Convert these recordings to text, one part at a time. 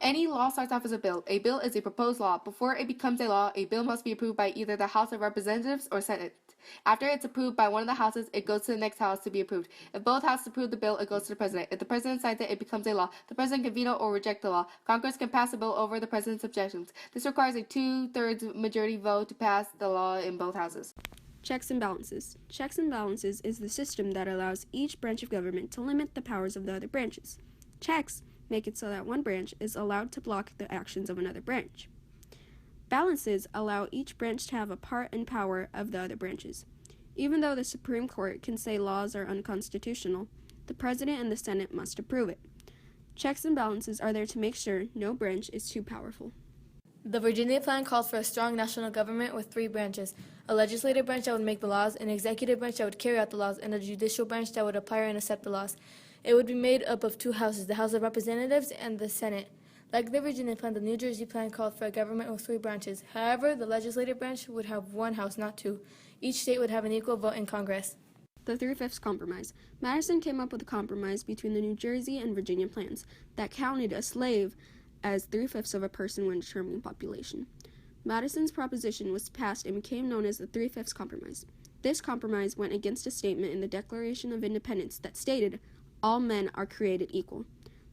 Any law starts off as a bill. A bill is a proposed law. Before it becomes a law, a bill must be approved by either the House of Representatives or Senate. After it's approved by one of the houses, it goes to the next house to be approved. If both houses approve the bill, it goes to the president. If the president signs it, it becomes a law. The president can veto or reject the law. Congress can pass a bill over the president's objections. This requires a 2/3 majority vote to pass the law in both houses. Checks and balances. Checks and balances is the system that allows each branch of government to limit the powers of the other branches. Checks make it so that one branch is allowed to block the actions of another branch. Balances allow each branch to have a part and power of the other branches. Even though the Supreme Court can say laws are unconstitutional, the President and the Senate must approve it. Checks and balances are there to make sure no branch is too powerful. The Virginia Plan calls for a strong national government with 3 branches: a legislative branch that would make the laws, an executive branch that would carry out the laws, and a judicial branch that would apply and accept the laws. It would be made up of 2 houses, the House of Representatives and the Senate. Like the Virginia Plan, the New Jersey Plan called for a government with 3 branches. However, the legislative branch would have 1 house, not 2. Each state would have an equal vote in Congress. The 3/5 compromise. Madison came up with a compromise between the New Jersey and Virginia plans that counted a slave as 3/5 of a person when determining population. Madison's proposition was passed and became known as the 3/5 compromise. This compromise went against a statement in the Declaration of Independence that stated, "All men are created equal."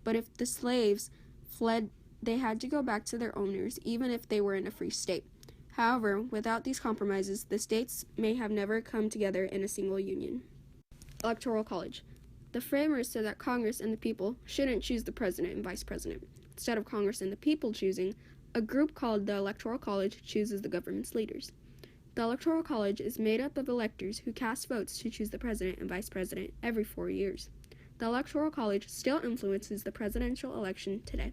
But if the slaves fled, they had to go back to their owners, even if they were in a free state. However, without these compromises, the states may have never come together in a single union. Electoral College. The framers said that Congress and the people shouldn't choose the president and vice president. Instead of Congress and the people choosing, a group called the Electoral College chooses the government's leaders. The Electoral College is made up of electors who cast votes to choose the president and vice president every 4 years. The Electoral College still influences the presidential election today.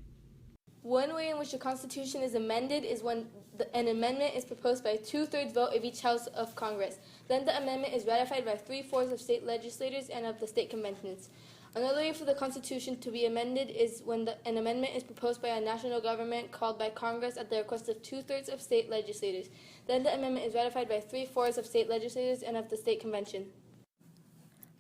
One way in which the Constitution is amended is when an amendment is proposed by a 2/3 vote of each House of Congress. Then the amendment is ratified by 3/4 of state legislators and of the state conventions. Another way for the Constitution to be amended is when an amendment is proposed by a national government called by Congress at the request of 2/3 of state legislators. Then the amendment is ratified by 3/4 of state legislators and of the state convention.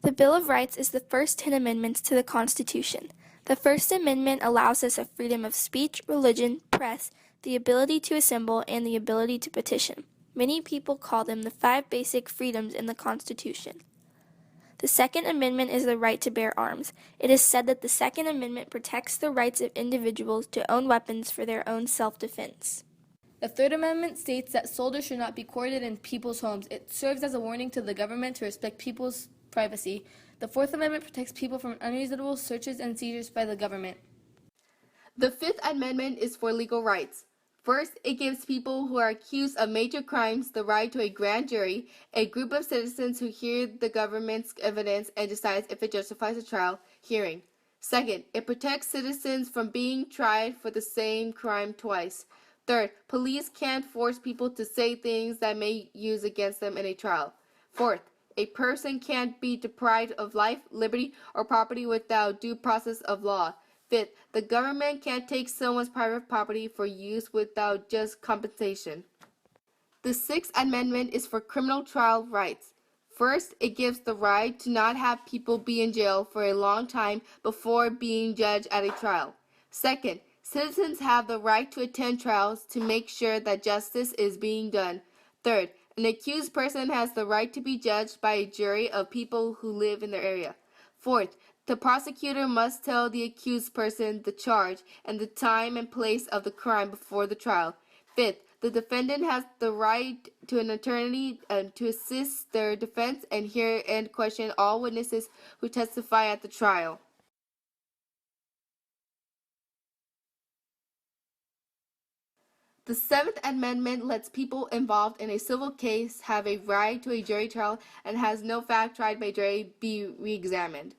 The Bill of Rights is the first 10 amendments to the Constitution. The First Amendment allows us a freedom of speech, religion, press, the ability to assemble, and the ability to petition. Many people call them the 5 basic freedoms in the Constitution. The Second Amendment is the right to bear arms. It is said that the Second Amendment protects the rights of individuals to own weapons for their own self-defense. The Third Amendment states that soldiers should not be quartered in people's homes. It serves as a warning to the government to respect people's privacy. The Fourth Amendment protects people from unreasonable searches and seizures by the government. The Fifth Amendment is for legal rights. First, it gives people who are accused of major crimes the right to a grand jury, a group of citizens who hear the government's evidence and decides if it justifies a trial hearing. Second, it protects citizens from being tried for the same crime twice. Third, police can't force people to say things that may use against them in a trial. Fourth, a person can't be deprived of life, liberty, or property without due process of law. Fifth, the government can't take someone's private property for use without just compensation. The Sixth Amendment is for criminal trial rights. First, it gives the right to not have people be in jail for a long time before being judged at a trial. Second, citizens have the right to attend trials to make sure that justice is being done. Third, an accused person has the right to be judged by a jury of people who live in their area. Fourth, the prosecutor must tell the accused person the charge and the time and place of the crime before the trial. Fifth, the defendant has the right to an attorney to assist their defense and hear and question all witnesses who testify at the trial. The Seventh Amendment lets people involved in a civil case have a right to a jury trial and has no fact tried by jury be re-examined.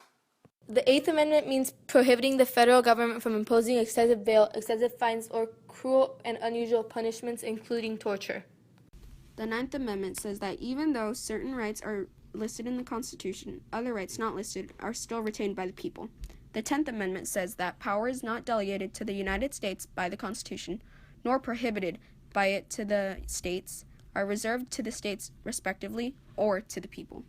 The Eighth Amendment means prohibiting the federal government from imposing excessive bail, excessive fines, or cruel and unusual punishments, including torture. The Ninth Amendment says that even though certain rights are listed in the Constitution, other rights not listed are still retained by the people. The 10th Amendment says that power is not delegated to the United States by the Constitution, nor prohibited by it to the states, are reserved to the states respectively or to the people.